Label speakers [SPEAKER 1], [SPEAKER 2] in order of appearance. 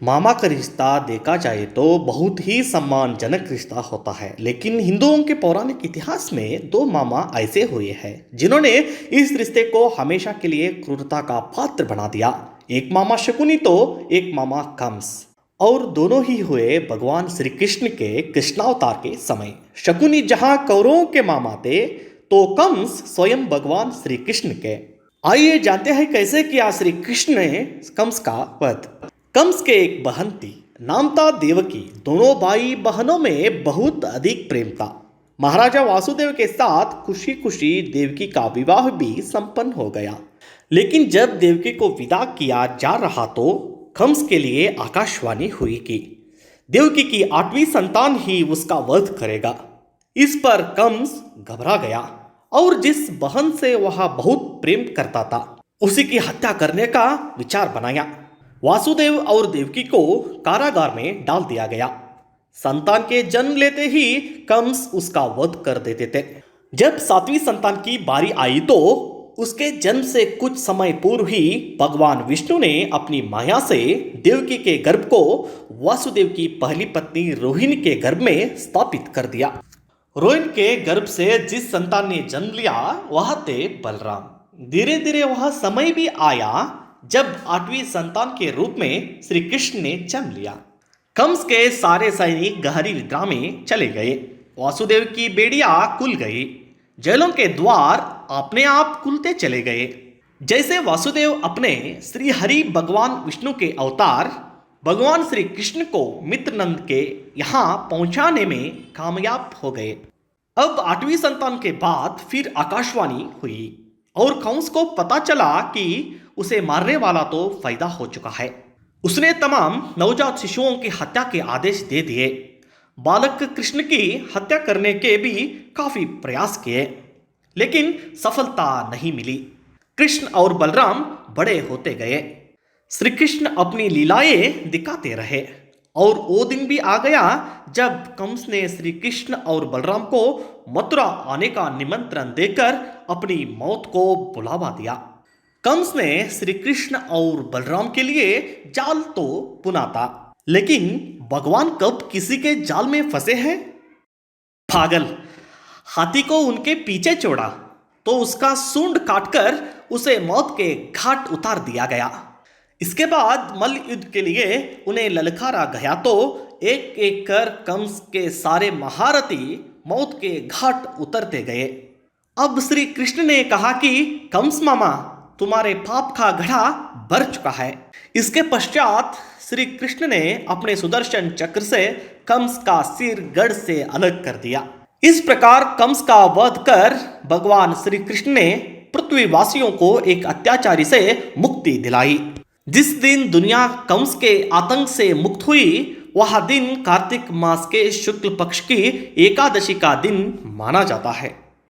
[SPEAKER 1] मामा का रिश्ता देखा जाए तो बहुत ही सम्मानजनक रिश्ता होता है, लेकिन हिंदुओं के पौराणिक इतिहास में दो मामा ऐसे हुए हैं जिन्होंने इस रिश्ते को हमेशा के लिए क्रूरता का पात्र बना दिया। एक मामा शकुनी तो एक मामा कंस, और दोनों ही हुए भगवान श्री कृष्ण के कृष्णावतार के समय। शकुनी जहां कौरवों के मामा थे तो कंस स्वयं भगवान श्री कृष्ण के। आइए जानते हैं कैसे किया श्री कृष्ण ने कंस का वध। कंस के एक बहन थी, नाम था देवकी। दोनों भाई बहनों में बहुत अधिक प्रेम था। महाराजा वासुदेव के साथ खुशी खुशी देवकी का विवाह भी संपन्न हो गया। लेकिन जब देवकी को विदा किया जा रहा तो कंस के लिए आकाशवाणी हुई कि देवकी की 8वीं संतान ही उसका वध करेगा। इस पर कंस घबरा गया और जिस बहन से वह बहुत प्रेम करता था उसी की हत्या करने का विचार बनाया। वासुदेव और देवकी को कारागार में डाल दिया गया। संतान के जन्म लेते ही कंस उसका वध कर देते थे। जब 7वीं संतान की बारी आई तो उसके जन्म से कुछ समय पूर्व ही भगवान विष्णु ने अपनी माया से देवकी के गर्भ को वासुदेव की पहली पत्नी रोहिणी के गर्भ में स्थापित कर दिया। रोहिणी के गर्भ से जिस संतान ने जन्म लिया वह थे बलराम। धीरे धीरे वह समय भी आया जब 8वीं संतान के रूप में श्री कृष्ण ने जन्म लिया। कंस के सारे सैनिक गहरी निद्रा में चले गए। वासुदेव की बेड़ियां खुल गई। जेलों के द्वार अपने आप खुलते चले गए। जैसे वासुदेव अपने श्री हरि भगवान विष्णु के अवतार भगवान श्री कृष्ण को मित्रनंद के यहाँ पहुंचाने में कामयाब हो गए। अब 8वीं संतान के बाद फिर आकाशवाणी हुई और कंस को पता चला कि उसे मारने वाला तो फायदा हो चुका है। उसने तमाम नवजात शिशुओं की हत्या के आदेश दे दिए। बालक कृष्ण की हत्या करने के भी काफी प्रयास किए, लेकिन सफलता नहीं मिली। कृष्ण और बलराम बड़े होते गए। श्री कृष्ण अपनी लीलाएं दिखाते रहे और वो दिन भी आ गया जब कंस ने श्री कृष्ण और बलराम को मथुरा आने का निमंत्रण देकर अपनी मौत को बुलावा दिया। कंस ने श्री कृष्ण और बलराम के लिए जाल तो बुना था, लेकिन भगवान कब किसी के जाल में फंसे हैं? पागल! हाथी को उनके पीछे छोड़ा तो उसका सूंड काटकर उसे मौत के घाट उतार दिया गया। इसके बाद मल्ल युद्ध के लिए उन्हें ललकारा गया तो एक एक कर कंस के सारे महारथी मौत के घाट उतरते गए। अब श्री कृष्ण ने कहा कि कंस मामा, तुम्हारे पाप का घड़ा भर चुका है। इसके पश्चात श्री कृष्ण ने अपने सुदर्शन चक्र से कंस का सिर गढ़ से अलग कर दिया। इस प्रकार कंस का वध कर भगवान श्री कृष्ण ने पृथ्वीवासियों को एक अत्याचारी से मुक्ति दिलाई। जिस दिन दुनिया कंस के आतंक से मुक्त हुई वह दिन कार्तिक मास के शुक्ल पक्ष की एकादशी का दिन माना जाता है।